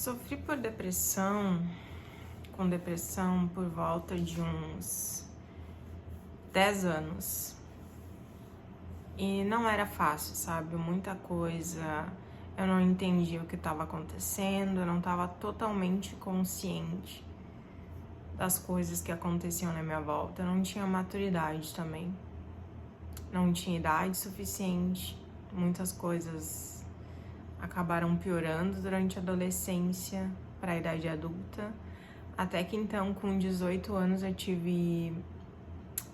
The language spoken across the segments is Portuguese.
Sofri com depressão por volta de uns 10 anos. E não era fácil, sabe? Muita coisa, eu não entendia o que estava acontecendo, eu não estava totalmente consciente das coisas que aconteciam na minha volta. Eu não tinha maturidade também, não tinha idade suficiente, muitas coisas acabaram piorando durante a adolescência para a idade adulta, até que então, com 18 anos, eu tive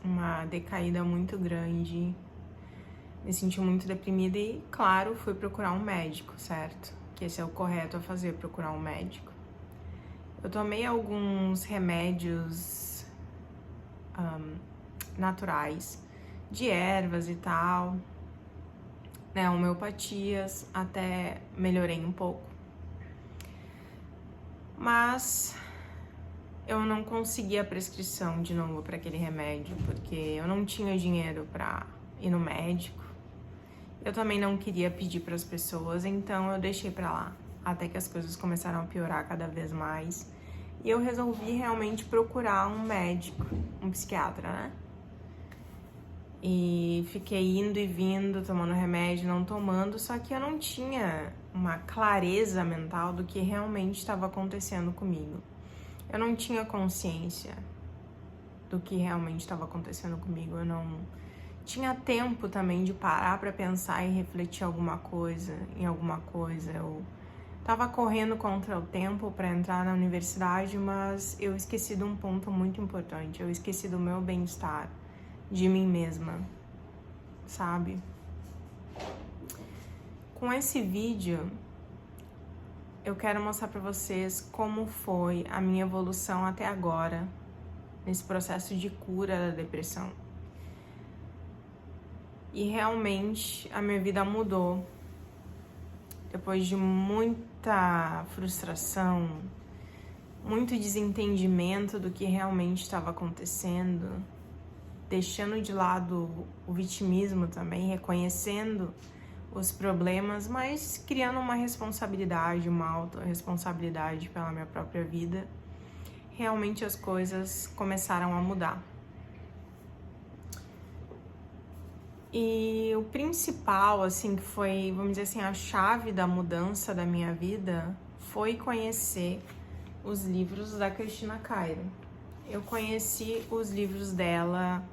uma decaída muito grande, me senti muito deprimida e, claro, fui procurar um médico, certo? Que esse é o correto a fazer, procurar um médico. Eu tomei alguns remédios naturais, de ervas e tal, né, homeopatias, até melhorei um pouco. Mas eu não consegui a prescrição de novo para aquele remédio, porque eu não tinha dinheiro para ir no médico. Eu também não queria pedir para as pessoas, então eu deixei para lá, até que as coisas começaram a piorar cada vez mais. E eu resolvi realmente procurar um médico, um psiquiatra, né? E fiquei indo e vindo, tomando remédio, não tomando, só que eu não tinha uma clareza mental do que realmente estava acontecendo comigo. Eu não tinha consciência do que realmente estava acontecendo comigo, eu não tinha tempo também de parar para pensar e refletir em alguma coisa. Eu tava correndo contra o tempo para entrar na universidade, mas eu esqueci de um ponto muito importante, eu esqueci do meu bem-estar, de mim mesma, sabe? Com esse vídeo, eu quero mostrar pra vocês como foi a minha evolução até agora, nesse processo de cura da depressão. E realmente a minha vida mudou. Depois de muita frustração, muito desentendimento do que realmente estava acontecendo, deixando de lado o vitimismo também, reconhecendo os problemas, mas criando uma responsabilidade, uma autorresponsabilidade pela minha própria vida, realmente as coisas começaram a mudar. E o principal, assim, que foi, vamos dizer assim, a chave da mudança da minha vida foi conhecer os livros da Cristina Cairo. Eu conheci os livros dela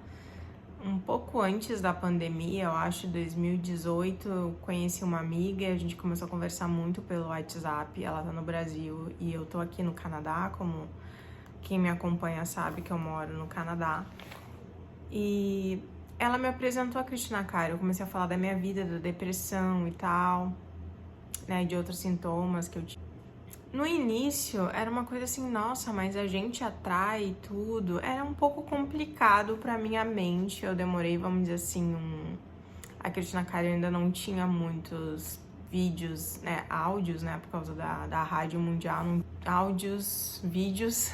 um pouco antes da pandemia, eu acho, 2018, eu conheci uma amiga, a gente começou a conversar muito pelo WhatsApp, ela tá no Brasil e eu tô aqui no Canadá, como quem me acompanha sabe que eu moro no Canadá. E ela me apresentou a Cristina Cairo, eu comecei a falar da minha vida, da depressão e tal, né, de outros sintomas que eu tinha. No início, era uma coisa assim, nossa, mas a gente atrai tudo. Era um pouco complicado pra minha mente. Eu demorei, vamos dizer assim, A Cristina Cairo ainda não tinha muitos vídeos, né, áudios, né, por causa da Rádio Mundial. Áudios, vídeos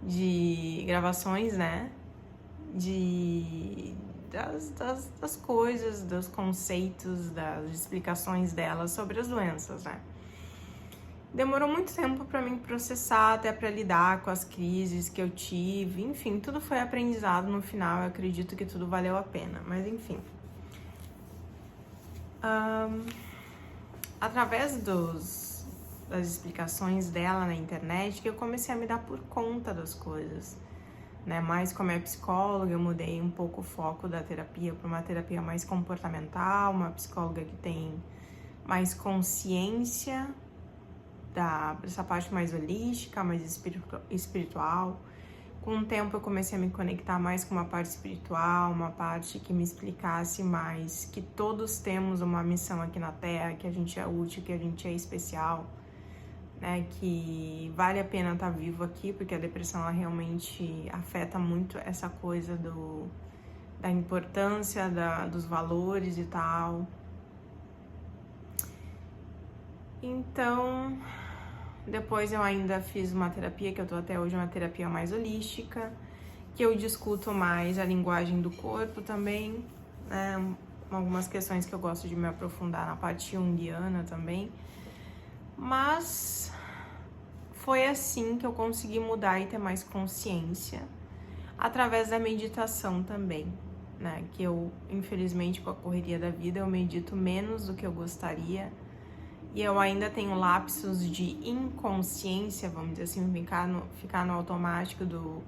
de gravações, né, das coisas, dos conceitos, das explicações dela sobre as doenças, né. Demorou muito tempo para mim processar, até para lidar com as crises que eu tive. Enfim, tudo foi aprendizado no final. Eu acredito que tudo valeu a pena. Mas enfim. Através das explicações dela na internet, que eu comecei a me dar por conta das coisas, né? Mais como é psicóloga, eu mudei um pouco o foco da terapia para uma terapia mais comportamental, uma psicóloga que tem mais consciência dessa parte mais holística, mais espiritual. Com o tempo eu comecei a me conectar mais com uma parte espiritual, uma parte que me explicasse mais que todos temos uma missão aqui na Terra, que a gente é útil, que a gente é especial, né? Que vale a pena estar vivo aqui, porque a depressão ela realmente afeta muito essa coisa da importância, dos valores e tal. Então, depois eu ainda fiz uma terapia, que eu tô até hoje, uma terapia mais holística, que eu discuto mais a linguagem do corpo também, né? Algumas questões que eu gosto de me aprofundar na parte junguiana também. Mas foi assim que eu consegui mudar e ter mais consciência, através da meditação também, né? Que eu, infelizmente, com a correria da vida, eu medito menos do que eu gostaria. E eu ainda tenho lapsos de inconsciência, vamos dizer assim, ficar no automático do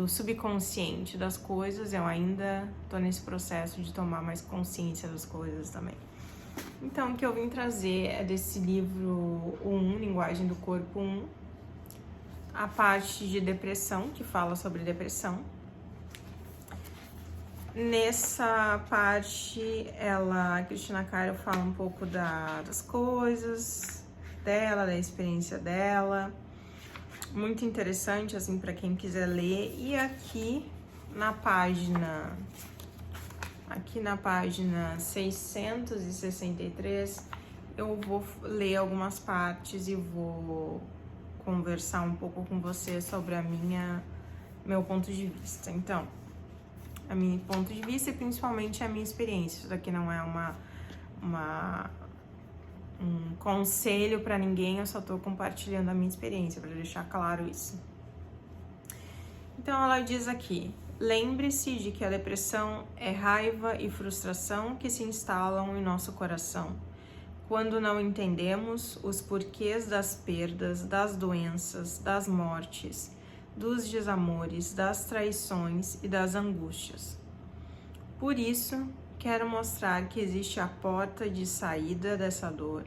subconsciente das coisas. Eu ainda tô nesse processo de tomar mais consciência das coisas também. Então, o que eu vim trazer é desse livro 1, Linguagem do Corpo 1, a parte de depressão, que fala sobre depressão. Nessa parte, a Cristina Cairo fala um pouco das coisas dela, da experiência dela. Muito interessante, assim, para quem quiser ler. E aqui na página 663, eu vou ler algumas partes e vou conversar um pouco com você sobre meu ponto de vista. Então, a meu ponto de vista e principalmente a minha experiência. Isso daqui não é um conselho para ninguém, eu só tô compartilhando a minha experiência, para deixar claro isso. Então ela diz aqui: lembre-se de que a depressão é raiva e frustração que se instalam em nosso coração quando não entendemos os porquês das perdas, das doenças, das mortes, dos desamores, das traições e das angústias. Por isso, quero mostrar que existe a porta de saída dessa dor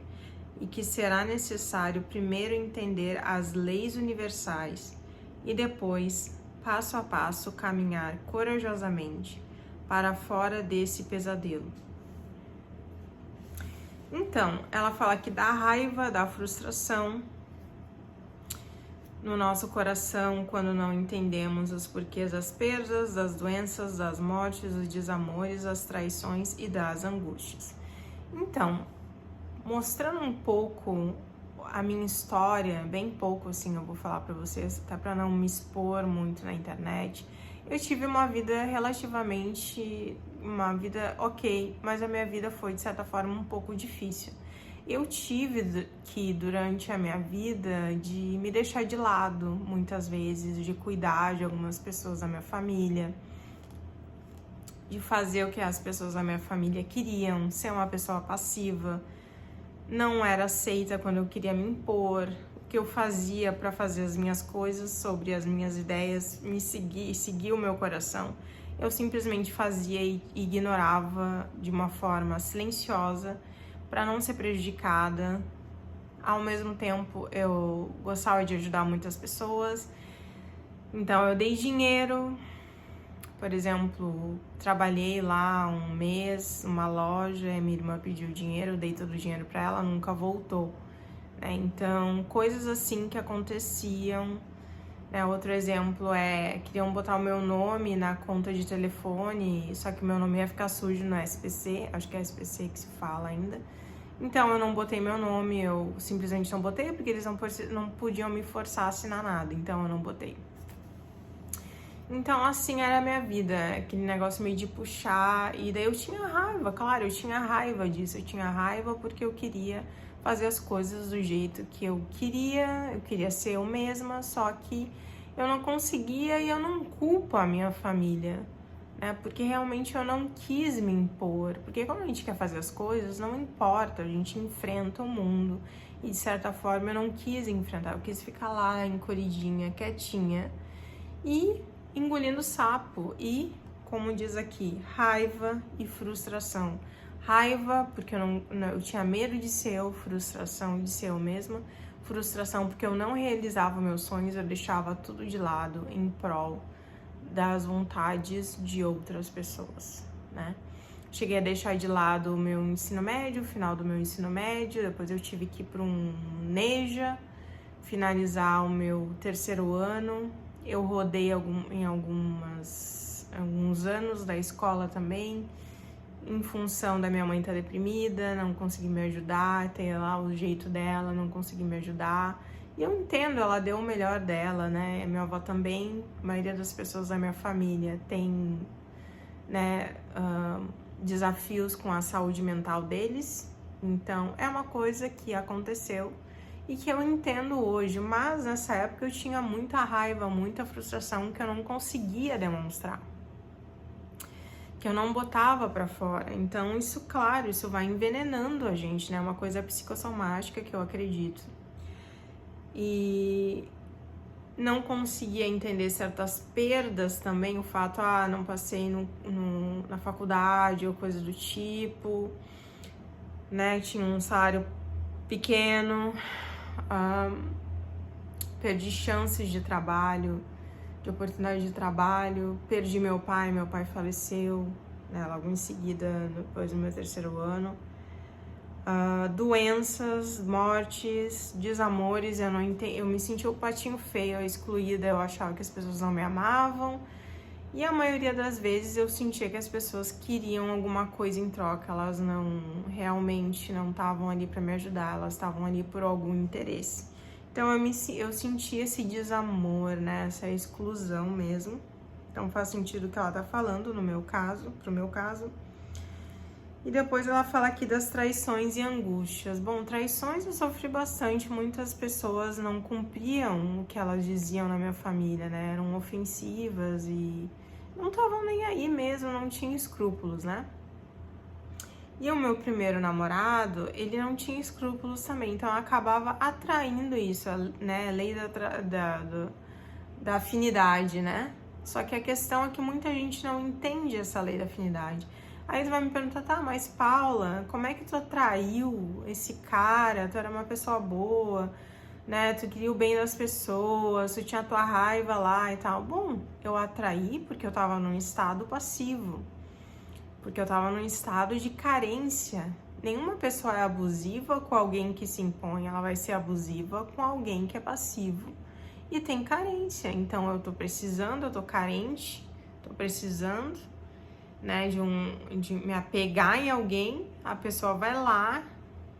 e que será necessário primeiro entender as leis universais e depois, passo a passo, caminhar corajosamente para fora desse pesadelo. Então, ela fala que da raiva, da frustração no nosso coração quando não entendemos os porquês das perdas, das doenças, das mortes, dos desamores, das traições e das angústias. Então, mostrando um pouco a minha história, bem pouco assim eu vou falar pra vocês, até pra não me expor muito na internet. Eu tive uma vida ok, mas a minha vida foi de certa forma um pouco difícil. Eu tive que, durante a minha vida, de me deixar de lado, muitas vezes, de cuidar de algumas pessoas da minha família, de fazer o que as pessoas da minha família queriam, ser uma pessoa passiva, não era aceita quando eu queria me impor, o que eu fazia para fazer as minhas coisas, sobre as minhas ideias, seguir o meu coração, eu simplesmente fazia e ignorava de uma forma silenciosa, para não ser prejudicada. Ao mesmo tempo, eu gostava de ajudar muitas pessoas. Então, eu dei dinheiro. Por exemplo, trabalhei lá um mês numa loja, e minha irmã pediu dinheiro, eu dei todo o dinheiro para ela, nunca voltou. Então, coisas assim que aconteciam. Outro exemplo queriam botar o meu nome na conta de telefone, só que meu nome ia ficar sujo no SPC, acho que é SPC que se fala ainda. Então eu não botei meu nome, eu simplesmente não botei, porque eles não podiam me forçar a assinar nada, então eu não botei. Então assim era a minha vida, aquele negócio meio de puxar, e daí eu tinha raiva, claro, eu tinha raiva disso, eu tinha raiva porque eu queria fazer as coisas do jeito que eu queria ser eu mesma, só que eu não conseguia e eu não culpo a minha família, né? Porque realmente eu não quis me impor, porque quando a gente quer fazer as coisas, não importa, a gente enfrenta o mundo e de certa forma eu não quis enfrentar, eu quis ficar lá encolhidinha, quietinha e engolindo sapo e, como diz aqui, raiva e frustração. Raiva, porque eu tinha medo de ser eu, frustração de ser eu mesma, frustração porque eu não realizava meus sonhos, eu deixava tudo de lado em prol das vontades de outras pessoas, né? Cheguei a deixar de lado o meu ensino médio, o final do meu ensino médio, depois eu tive que ir para um NEJA, finalizar o meu terceiro ano, eu rodei em alguns anos da escola também, em função da minha mãe estar deprimida, não consegui me ajudar, tem lá o jeito dela, não consegui me ajudar. E eu entendo, ela deu o melhor dela, né? Minha avó também, a maioria das pessoas da minha família tem, né, desafios com a saúde mental deles. Então, é uma coisa que aconteceu e que eu entendo hoje, mas nessa época eu tinha muita raiva, muita frustração que eu não conseguia demonstrar, que eu não botava pra fora. Então isso, claro, isso vai envenenando a gente, né? É uma coisa psicossomática que eu acredito. E não conseguia entender certas perdas também, o fato, não passei na faculdade ou coisa do tipo, né? Tinha um salário pequeno, perdi chances de trabalho, de oportunidade de trabalho, perdi meu pai faleceu, né, logo em seguida, depois do meu 3º ano. Doenças, mortes, desamores, eu me senti o patinho feio, excluída, eu achava que as pessoas não me amavam, e a maioria das vezes eu sentia que as pessoas queriam alguma coisa em troca, elas realmente não estavam ali para me ajudar, elas estavam ali por algum interesse. Então eu senti esse desamor, né, essa exclusão mesmo. Então faz sentido o que ela tá falando no meu caso, pro meu caso. E depois ela fala aqui das traições e angústias. Bom, traições eu sofri bastante, muitas pessoas não cumpriam o que elas diziam na minha família, né? Eram ofensivas e não estavam nem aí mesmo, não tinham escrúpulos, né? E o meu primeiro namorado, ele não tinha escrúpulos também, então eu acabava atraindo isso, né? A lei da afinidade, né? Só que a questão é que muita gente não entende essa lei da afinidade. Aí tu vai me perguntar, tá, mas Paula, como é que tu atraiu esse cara? Tu era uma pessoa boa, né? Tu queria o bem das pessoas, tu tinha a tua raiva lá e tal. Bom, eu atraí porque eu tava num estado passivo. Porque eu tava num estado de carência. Nenhuma pessoa é abusiva com alguém que se impõe, ela vai ser abusiva com alguém que é passivo e tem carência. Então eu tô precisando, eu tô carente, tô precisando, né, de me apegar em alguém, a pessoa vai lá,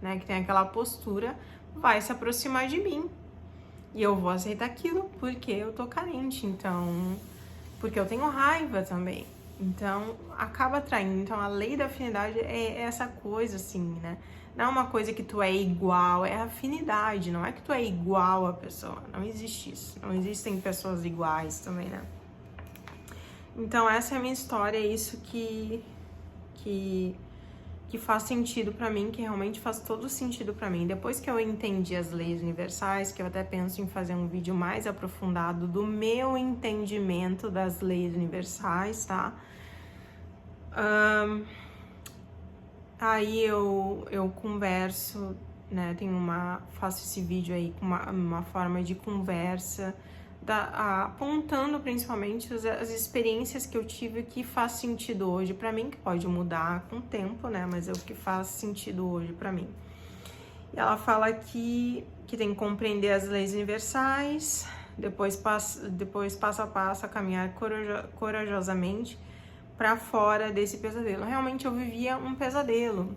né, que tem aquela postura, vai se aproximar de mim. E eu vou aceitar aquilo porque eu tô carente, então, porque eu tenho raiva também. Então, acaba atraindo. Então, a lei da afinidade é essa coisa, assim, né? Não é uma coisa que tu é igual, é afinidade. Não é que tu é igual à pessoa. Não existe isso. Não existem pessoas iguais também, né? Então, essa é a minha história. É isso que faz sentido pra mim, que realmente faz todo sentido pra mim. Depois que eu entendi as leis universais, que eu até penso em fazer um vídeo mais aprofundado do meu entendimento das leis universais, tá? Aí eu converso, né? Faço esse vídeo aí com uma forma de conversa, apontando principalmente as experiências que eu tive que faz sentido hoje pra mim, que pode mudar com o tempo, né? Mas é o que faz sentido hoje pra mim. E ela fala aqui que tem que compreender as leis universais, depois passo a passo a caminhar corajosamente para fora desse pesadelo. Realmente eu vivia um pesadelo.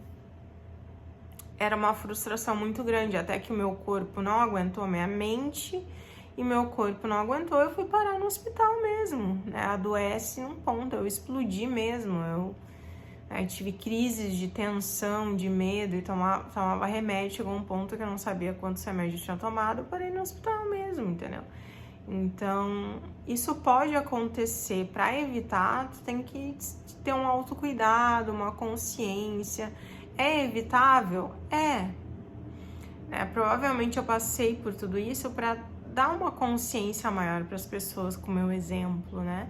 Era uma frustração muito grande, até que o meu corpo não aguentou, minha mente e meu corpo não aguentou, eu fui parar no hospital mesmo, né? Adoece num ponto, eu explodi mesmo, eu tive crises de tensão, de medo e tomava remédio, chegou um ponto que eu não sabia quantos remédios eu tinha tomado, eu parei no hospital mesmo, entendeu? Então, isso pode acontecer. Para evitar, tu tem que ter um autocuidado, uma consciência. É evitável? Provavelmente eu passei por tudo isso para dar uma consciência maior para as pessoas com o meu exemplo, né?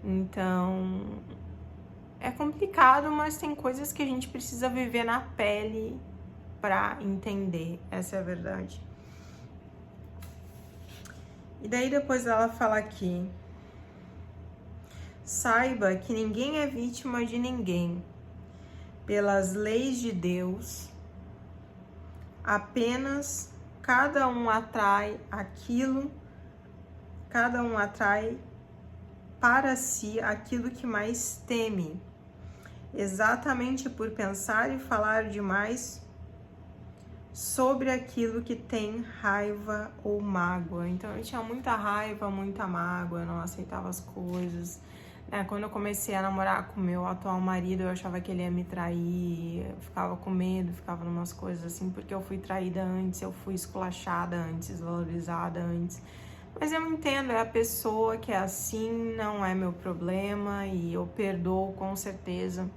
Então, é complicado, mas tem coisas que a gente precisa viver na pele para entender. Essa é a verdade. E daí depois ela fala aqui: saiba que ninguém é vítima de ninguém. Pelas leis de Deus, apenas cada um atrai para si aquilo que mais teme, exatamente por pensar e falar demais sobre aquilo que tem raiva ou mágoa. Então eu tinha muita raiva, muita mágoa, eu não aceitava as coisas, né? Quando eu comecei a namorar com meu atual marido, eu achava que ele ia me trair, eu ficava com medo, ficava numas coisas assim, porque eu fui traída antes, eu fui esculachada antes, valorizada antes. Mas eu entendo, é a pessoa que é assim, não é meu problema, e eu perdoo com certeza.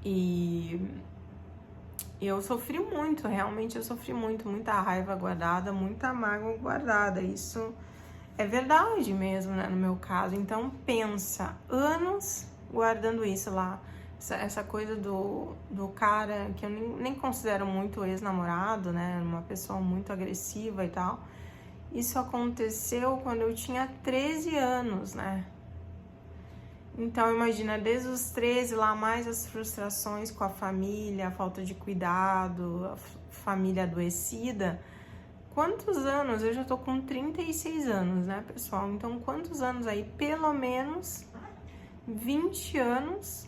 E eu sofri muito, realmente eu sofri muito, muita raiva guardada, muita mágoa guardada. Isso é verdade mesmo, né, no meu caso. Então pensa, anos guardando isso lá. Essa coisa do cara que eu nem considero muito ex-namorado, né, uma pessoa muito agressiva e tal. Isso aconteceu quando eu tinha 13 anos, né? Então, imagina, desde os 13 lá, mais as frustrações com a família, a falta de cuidado, a família adoecida. Quantos anos? Eu já tô com 36 anos, né, pessoal? Então, quantos anos aí? Pelo menos 20 anos,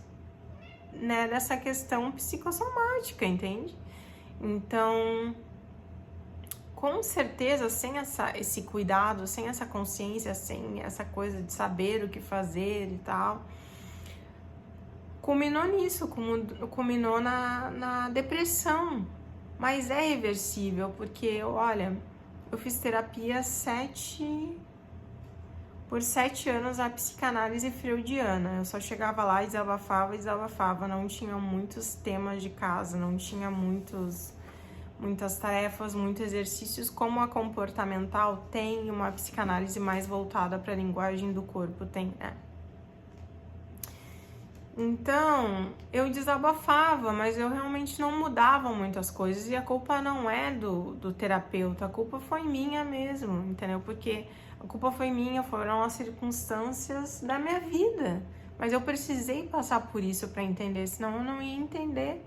né, dessa questão psicossomática, entende? Então, com certeza, sem esse cuidado, sem essa consciência, sem essa coisa de saber o que fazer e tal, culminou nisso, culminou na depressão. Mas é reversível, porque, olha, eu fiz terapia por 7 anos, a psicanálise freudiana. Eu só chegava lá e desabafava. Não tinha muitos temas de casa, não tinha muitas tarefas, muitos exercícios, como a comportamental tem, uma psicanálise mais voltada para a linguagem do corpo tem, né? Então, eu desabafava, mas eu realmente não mudava muitas coisas, e a culpa não é do terapeuta, a culpa foi minha mesmo, entendeu? Porque a culpa foi minha, foram as circunstâncias da minha vida, mas eu precisei passar por isso para entender, senão eu não ia entender,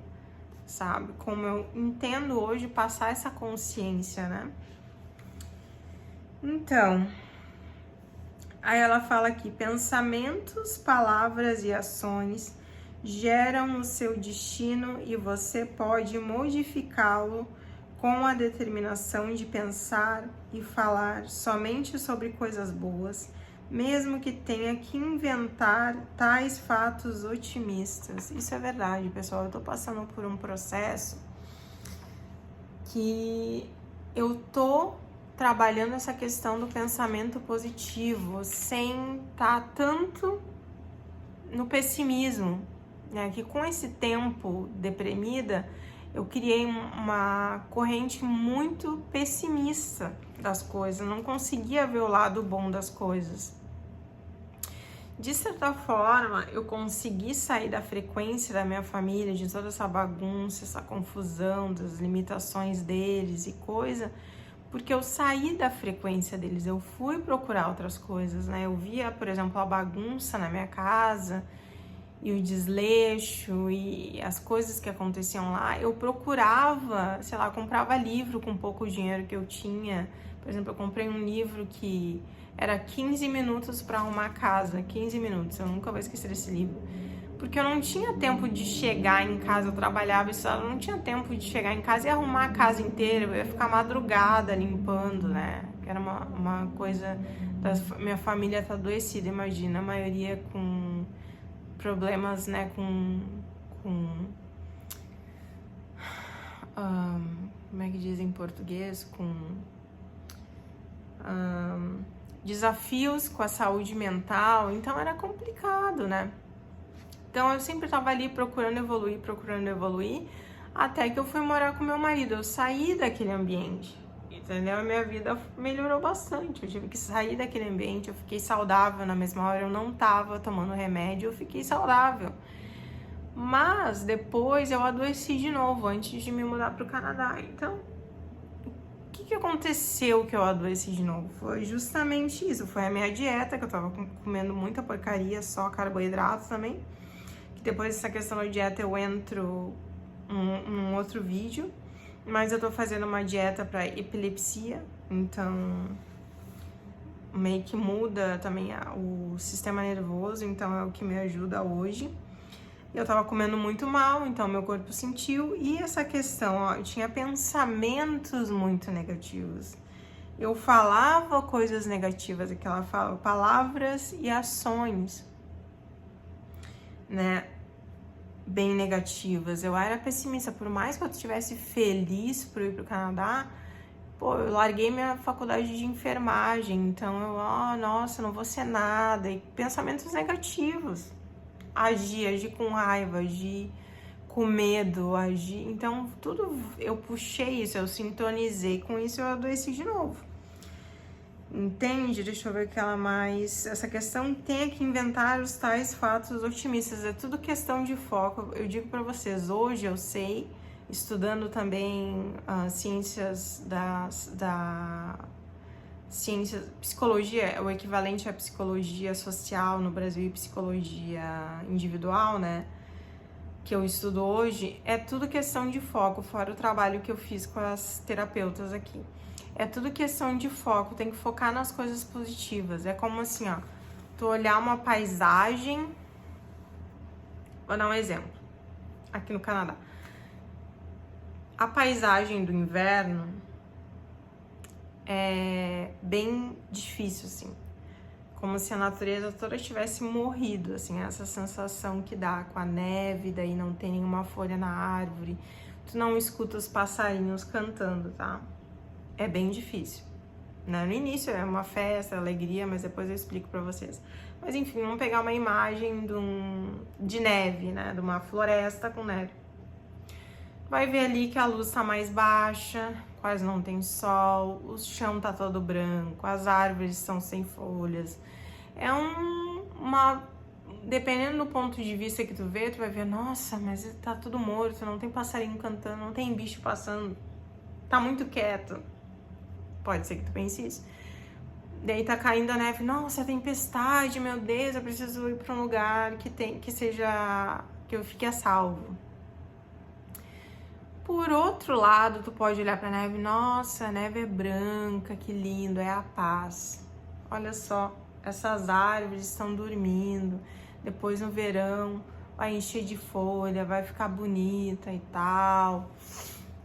sabe? Como eu entendo hoje, passar essa consciência, né? Então, aí ela fala aqui, pensamentos, palavras e ações geram o seu destino e você pode modificá-lo com a determinação de pensar e falar somente sobre coisas boas, mesmo que tenha que inventar tais fatos otimistas. Isso é verdade, pessoal. Eu tô passando por um processo que eu tô trabalhando essa questão do pensamento positivo, sem estar tanto no pessimismo, né? Que com esse tempo deprimida, eu criei uma corrente muito pessimista das coisas, não conseguia ver o lado bom das coisas. De certa forma, eu consegui sair da frequência da minha família, de toda essa bagunça, essa confusão, das limitações deles e coisa, porque eu saí da frequência deles, eu fui procurar outras coisas, né? Eu via, por exemplo, a bagunça na minha casa e o desleixo e as coisas que aconteciam lá. Eu procurava, sei lá, comprava livro com pouco dinheiro que eu tinha. Por exemplo, eu comprei um livro que era 15 minutos para arrumar a casa, 15 minutos, eu nunca vou esquecer desse livro. Porque eu não tinha tempo de chegar em casa, eu trabalhava e eu não tinha tempo de chegar em casa e arrumar a casa inteira, eu ia ficar madrugada limpando, né? Que era uma coisa, minha família tá adoecida, imagina, a maioria com problemas, né, como é que diz em português? Desafios com a saúde mental, então era complicado, né? Então eu sempre tava ali procurando evoluir, até que eu fui morar com meu marido. Eu saí daquele ambiente, entendeu? A minha vida melhorou bastante. Eu tive que sair daquele ambiente, eu fiquei saudável na mesma hora, eu não tava tomando remédio, eu fiquei saudável. Mas depois eu adoeci de novo, antes de me mudar pro Canadá. Então, o que aconteceu que eu adoeci de novo? Foi justamente isso, foi a minha dieta, que eu tava comendo muita porcaria, só carboidrato também. Depois dessa questão da dieta eu entro num outro vídeo, mas eu tô fazendo uma dieta para epilepsia, então meio que muda também o sistema nervoso, então é o que me ajuda hoje. Eu tava comendo muito mal, então meu corpo sentiu, e essa questão, ó, eu tinha pensamentos muito negativos. eu falava coisas negativas, que ela fala, palavras e ações, né, bem negativas. Eu era pessimista, por mais que eu estivesse feliz por ir pro Canadá, pô, eu larguei minha faculdade de enfermagem, então eu, nossa, não vou ser nada, e pensamentos negativos. Agir com raiva, agir com medo, agir. Então, tudo eu puxei isso, eu sintonizei com isso e eu adoeci de novo. Entende? Deixa eu ver aquela mais. Essa questão tem que inventar os tais fatos otimistas. É tudo questão de foco. Eu digo para vocês, hoje eu sei, estudando também ciências ciências, psicologia, é o equivalente à psicologia social no Brasil e psicologia individual, né? Que eu estudo hoje, é tudo questão de foco, fora o trabalho que eu fiz com as terapeutas aqui. É tudo questão de foco, tem que focar nas coisas positivas. É como assim, ó, tu olhar uma paisagem, vou dar um exemplo, aqui no Canadá. A paisagem do inverno é bem difícil, assim, como se a natureza toda tivesse morrido, assim, essa sensação que dá com a neve, daí não tem nenhuma folha na árvore, tu não escuta os passarinhos cantando, tá? É bem difícil, né? No início é uma festa, alegria, mas depois eu explico pra vocês. Mas enfim, vamos pegar uma imagem de neve, né? De uma floresta com neve. Vai ver ali que a luz tá mais baixa, quase não tem sol, o chão tá todo branco, as árvores estão sem folhas. É dependendo do ponto de vista que tu vê, tu vai ver, nossa, mas tá tudo morto, não tem passarinho cantando, não tem bicho passando, tá muito quieto. Pode ser que tu pense isso. Daí tá caindo a neve, nossa, tempestade, meu Deus, eu preciso ir pra um lugar que eu fique a salvo. Por outro lado, tu pode olhar pra neve, nossa, a neve é branca, que lindo, é a paz. Olha só, essas árvores estão dormindo, depois no verão vai encher de folha, vai ficar bonita e tal,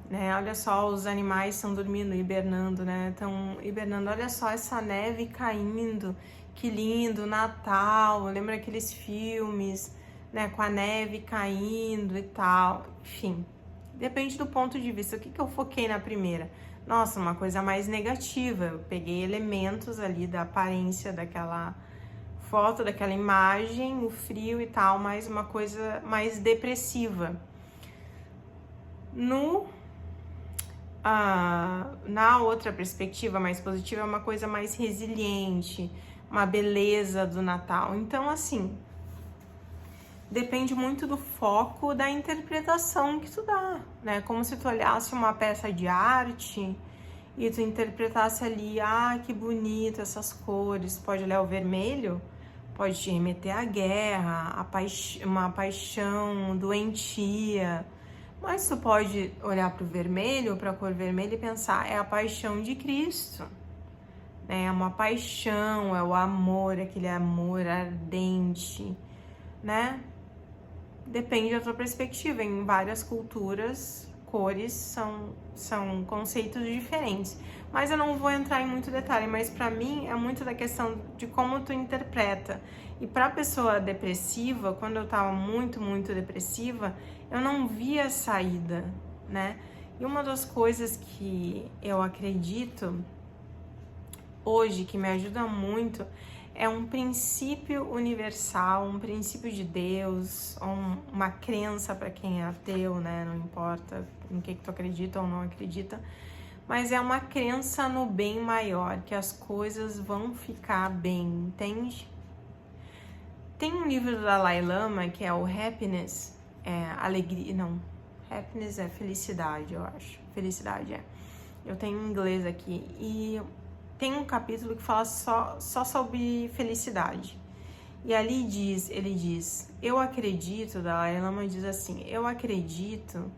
né? Olha só, os animais estão dormindo, hibernando, né? Estão hibernando, olha só essa neve caindo, que lindo, Natal, lembra aqueles filmes, né, com a neve caindo e tal, enfim. Depende do ponto de vista. O que eu foquei na primeira? Nossa, uma coisa mais negativa. Eu peguei elementos ali da aparência daquela foto, daquela imagem, o frio e tal, mas uma coisa mais depressiva. Na outra perspectiva mais positiva, é uma coisa mais resiliente, uma beleza do Natal. Então, assim, depende muito do foco da interpretação que tu dá, né? Como se tu olhasse uma peça de arte e tu interpretasse ali, que bonito essas cores. Pode olhar o vermelho, pode te remeter à guerra, uma paixão doentia. Mas tu pode olhar para o vermelho, para a cor vermelha e pensar, é a paixão de Cristo. É uma paixão, é o amor, aquele amor ardente, né? Depende da tua perspectiva. Em várias culturas, cores são conceitos diferentes. Mas eu não vou entrar em muito detalhe, mas pra mim é muito da questão de como tu interpreta. E pra pessoa depressiva, quando eu tava muito, muito depressiva, eu não via saída, né? E uma das coisas que eu acredito hoje, que me ajuda muito, é um princípio universal, um princípio de Deus, uma crença para quem é ateu, né? Não importa em que tu acredita ou não acredita, mas é uma crença no bem maior, que as coisas vão ficar bem, entende? Tem um livro do Dalai Lama que é o Happiness, alegria, não, Happiness é felicidade, eu acho, felicidade é. Eu tenho em inglês aqui e tem um capítulo que fala só sobre felicidade. E ali ele diz, eu acredito, Dalai Lama diz assim, eu acredito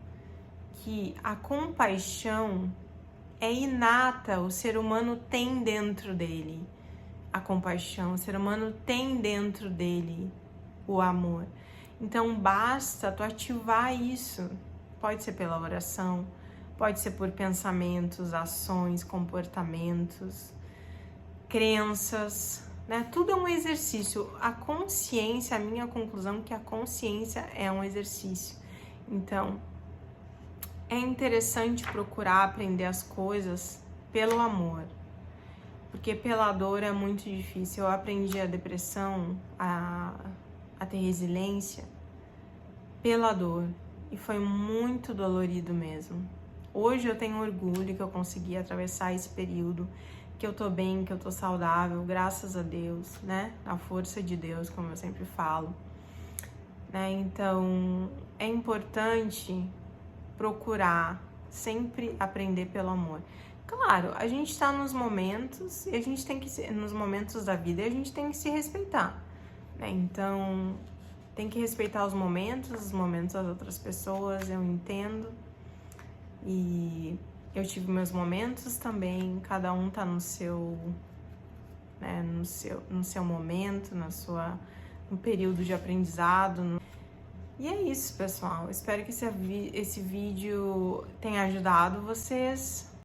que a compaixão é inata, o ser humano tem dentro dele a compaixão, o ser humano tem dentro dele o amor. Então basta tu ativar isso, pode ser pela oração, pode ser por pensamentos, ações, comportamentos, crenças, né? Tudo é um exercício. A consciência, a minha conclusão é que a consciência é um exercício. Então, é interessante procurar aprender as coisas pelo amor, porque pela dor é muito difícil. Eu aprendi a depressão, a ter resiliência pela dor, e foi muito dolorido mesmo. Hoje eu tenho orgulho que eu consegui atravessar esse período, que eu tô bem, que eu tô saudável, graças a Deus, né? A força de Deus, como eu sempre falo, né? Então, é importante procurar sempre aprender pelo amor. Claro, a gente tá nos momentos e a gente tem que nos momentos da vida, e a gente tem que se respeitar, né? Então, tem que respeitar os momentos das outras pessoas, eu entendo. E eu tive meus momentos também, cada um tá no seu, né, no seu momento, no período de aprendizado. E é isso, pessoal. Espero que esse vídeo tenha ajudado vocês.